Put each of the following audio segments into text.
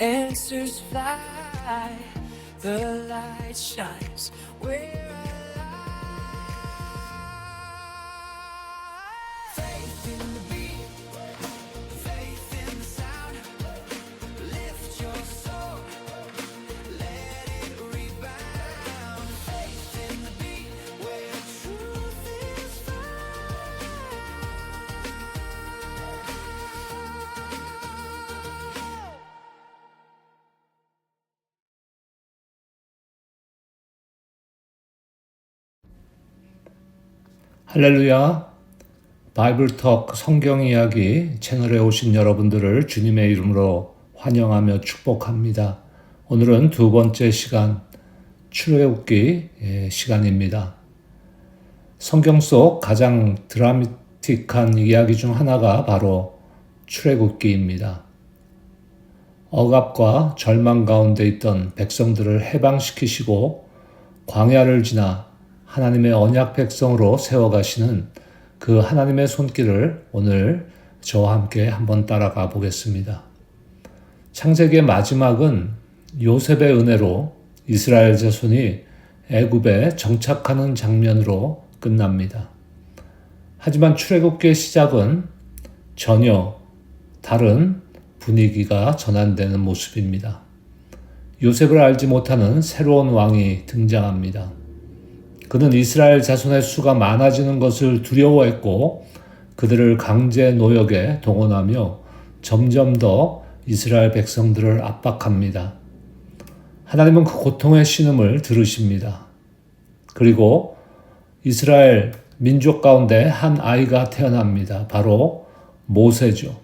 answers fly, the light shines. We're alive. Faith in the beat, faith in the sound. Lift your soul, let it rebound. Faith in the beat, where truth is found. 할렐루야. 바이블톡 성경 이야기 채널에 오신 여러분들을 주님의 이름으로 환영하며 축복합니다. 오늘은 두 번째 시간, 출애굽기 시간입니다. 성경 속 가장 드라마틱한 이야기 중 하나가 바로 출애굽기입니다. 억압과 절망 가운데 있던 백성들을 해방시키시고 광야를 지나 하나님의 언약 백성으로 세워가시는 그 하나님의 손길을 오늘 저와 함께 한번 따라가 보겠습니다. 창세기의 마지막은 요셉의 은혜로 이스라엘 자손이 애굽에 정착하는 장면으로 끝납니다. 하지만 출애굽기의 시작은 전혀 다른 분위기가 전환되는 모습입니다. 요셉을 알지 못하는 새로운 왕이 등장합니다. 그는 이스라엘 자손의 수가 많아지는 것을 두려워했고 그들을 강제 노역에 동원하며 점점 더 이스라엘 백성들을 압박합니다. 하나님은 그 고통의 신음을 들으십니다. 그리고 이스라엘 민족 가운데 한 아이가 태어납니다. 바로 모세죠.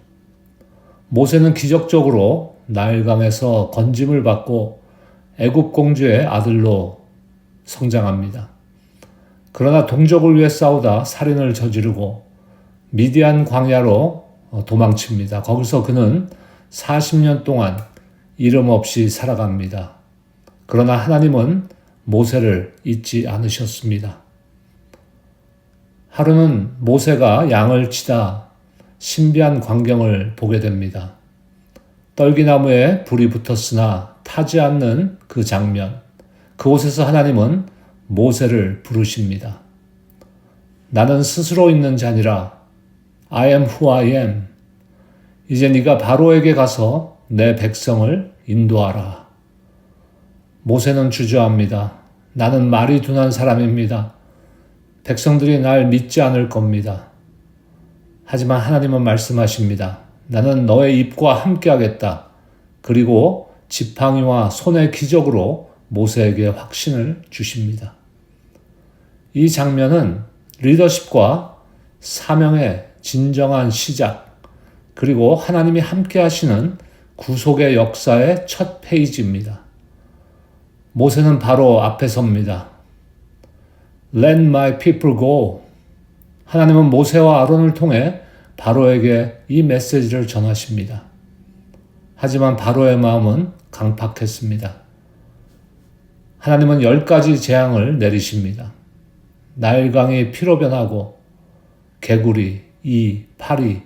모세는 기적적으로 나일강에서 건짐을 받고 애굽 공주의 아들로 성장합니다. 그러나 동족을 위해 싸우다 살인을 저지르고 미디안 광야로 도망칩니다. 거기서 그는 40년 동안 이름 없이 살아갑니다. 그러나 하나님은 모세를 잊지 않으셨습니다. 하루는 모세가 양을 치다 신비한 광경을 보게 됩니다. 떨기나무에 불이 붙었으나 타지 않는 그 장면, 그곳에서 하나님은 모세를 부르십니다. 나는 스스로 있는 자니라. I am who I am. 이제 네가 바로에게 가서 내 백성을 인도하라. 모세는 주저합니다. 나는 말이 둔한 사람입니다. 백성들이 날 믿지 않을 겁니다. 하지만 하나님은 말씀하십니다. 나는 너의 입과 함께하겠다. 그리고 지팡이와 손의 기적으로 모세에게 확신을 주십니다. 이 장면은 리더십과 사명의 진정한 시작, 그리고 하나님이 함께 하시는 구속의 역사의 첫 페이지입니다. 모세는 바로 앞에 섭니다. Let my people go. 하나님은 모세와 아론을 통해 바로에게 이 메시지를 전하십니다. 하지만 바로의 마음은 강팍했습니다. 하나님은 10가지 재앙을 내리십니다. 나일강이 피로 변하고 개구리, 이, 파리,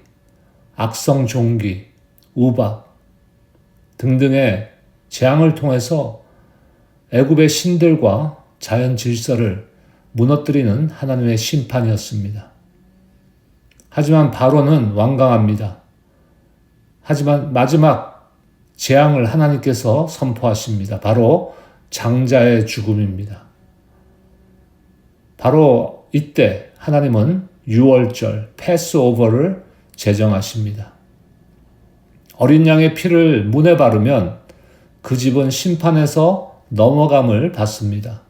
악성 종기, 우박 등등의 재앙을 통해서 애굽의 신들과 자연 질서를 무너뜨리는 하나님의 심판이었습니다. 하지만 바로는 완강합니다. 하지만 마지막 재앙을 하나님께서 선포하십니다. 바로 장자의 죽음입니다. 바로 이때 하나님은 유월절, 패스오버를 제정하십니다. 어린 양의 피를 문에 바르면 그 집은 심판에서 넘어감을 받습니다.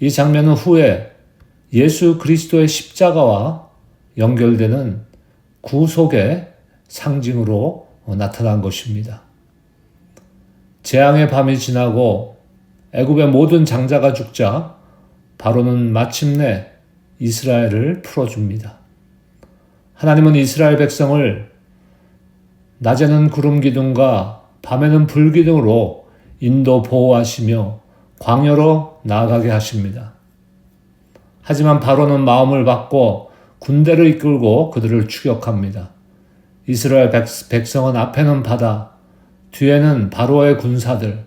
이 장면은 후에 예수 그리스도의 십자가와 연결되는 구속의 상징으로 나타난 것입니다. 재앙의 밤이 지나고 애굽의 모든 장자가 죽자 바로는 마침내 이스라엘을 풀어줍니다. 하나님은 이스라엘 백성을 낮에는 구름 기둥과 밤에는 불 기둥으로 인도 보호하시며 광야로 나아가게 하십니다. 하지만 바로는 마음을 바꿔 군대를 이끌고 그들을 추격합니다. 이스라엘 백성은 앞에는 바다, 뒤에는 바로의 군사들,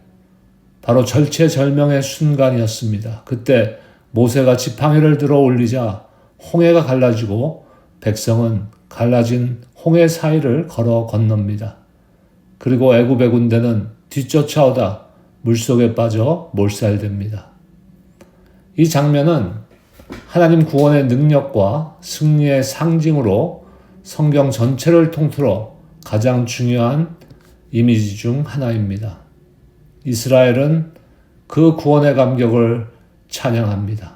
바로 절체절명의 순간이었습니다. 그때 모세가 지팡이를 들어 올리자 홍해가 갈라지고 백성은 갈라진 홍해 사이를 걸어 건넙니다. 그리고 애굽의 군대는 뒤쫓아오다 물속에 빠져 몰살됩니다. 이 장면은 하나님 구원의 능력과 승리의 상징으로 성경 전체를 통틀어 가장 중요한 이미지 중 하나입니다. 이스라엘은 그 구원의 감격을 찬양합니다.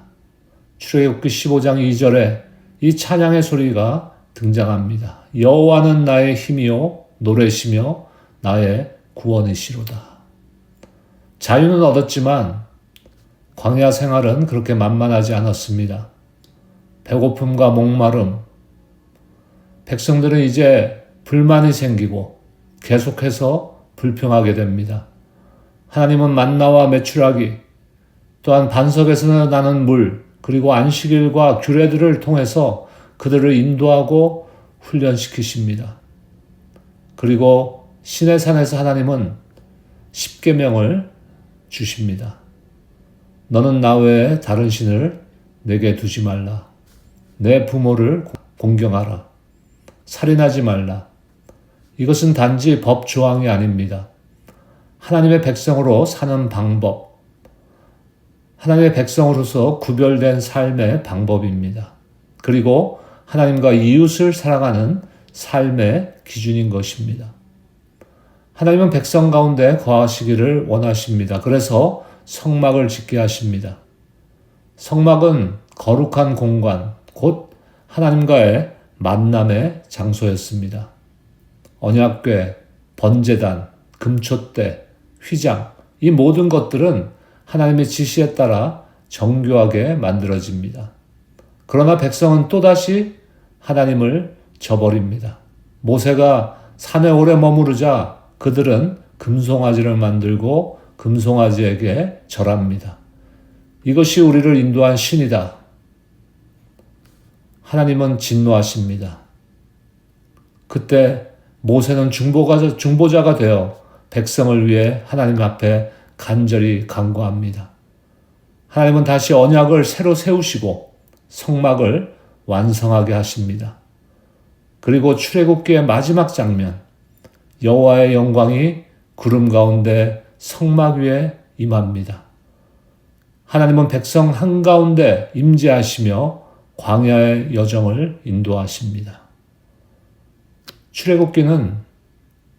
출애굽기 15장 2절에 이 찬양의 소리가 등장합니다. 여호와는 나의 힘이요 노래시며 나의 구원이시로다. 자유는 얻었지만 광야 생활은 그렇게 만만하지 않았습니다. 배고픔과 목마름, 백성들은 이제 불만이 생기고 계속해서 불평하게 됩니다. 하나님은 만나와 메추라기, 또한 반석에서 나는 물, 그리고 안식일과 규례들을 통해서 그들을 인도하고 훈련시키십니다. 그리고 시내산에서 하나님은 십계명을 주십니다. 너는 나 외에 다른 신을 내게 두지 말라. 내 부모를 공경하라. 살인하지 말라. 이것은 단지 법 조항이 아닙니다. 하나님의 백성으로 사는 방법, 하나님의 백성으로서 구별된 삶의 방법입니다. 그리고 하나님과 이웃을 사랑하는 삶의 기준인 것입니다. 하나님은 백성 가운데 거하시기를 원하십니다. 그래서 성막을 짓게 하십니다. 성막은 거룩한 공간, 곧 하나님과의 만남의 장소였습니다. 언약궤, 번제단, 금촛대, 휘장, 이 모든 것들은 하나님의 지시에 따라 정교하게 만들어집니다. 그러나 백성은 또다시 하나님을 저버립니다. 모세가 산에 오래 머무르자 그들은 금송아지를 만들고 금송아지에게 절합니다. 이것이 우리를 인도한 신이다. 하나님은 진노하십니다. 그때 모세는 중보자가 되어 백성을 위해 하나님 앞에 간절히 간구합니다. 하나님은 다시 언약을 새로 세우시고 성막을 완성하게 하십니다. 그리고 출애굽기의 마지막 장면, 여호와의 영광이 구름 가운데 성막 위에 임합니다. 하나님은 백성 한가운데 임재하시며 광야의 여정을 인도하십니다. 출애굽기는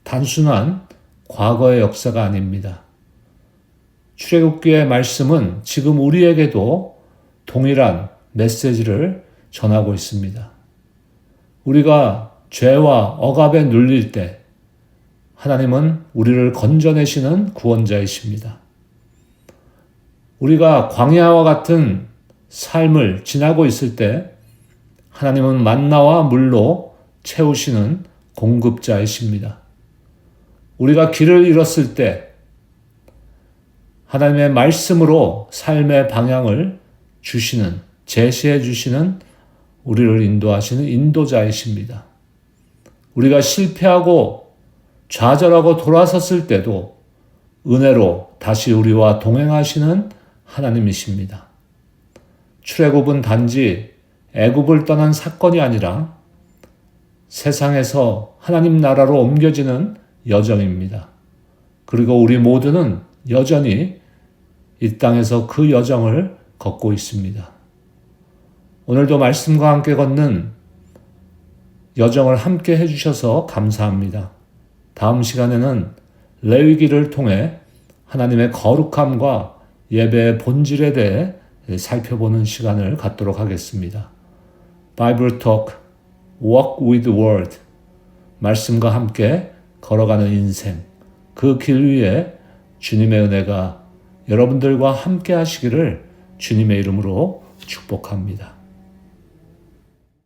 단순한 과거의 역사가 아닙니다. 출애굽기의 말씀은 지금 우리에게도 동일한 메시지를 전하고 있습니다. 우리가 죄와 억압에 눌릴 때 하나님은 우리를 건져내시는 구원자이십니다. 우리가 광야와 같은 삶을 지나고 있을 때 하나님은 만나와 물로 채우시는 공급자이십니다. 우리가 길을 잃었을 때 하나님의 말씀으로 삶의 방향을 주시는, 제시해 주시는 우리를 인도하시는 인도자이십니다. 우리가 실패하고 좌절하고 돌아섰을 때도 은혜로 다시 우리와 동행하시는 하나님이십니다. 출애굽은 단지 애굽을 떠난 사건이 아니라 세상에서 하나님 나라로 옮겨지는 여정입니다. 그리고 우리 모두는 여전히 이 땅에서 그 여정을 걷고 있습니다. 오늘도 말씀과 함께 걷는 여정을 함께 해주셔서 감사합니다. 다음 시간에는 레위기를 통해 하나님의 거룩함과 예배의 본질에 대해 살펴보는 시간을 갖도록 하겠습니다. Bible Talk, Walk with the Word, 말씀과 함께 걸어가는 인생, 그 길 위에 주님의 은혜가 여러분들과 함께 하시기를 주님의 이름으로 축복합니다.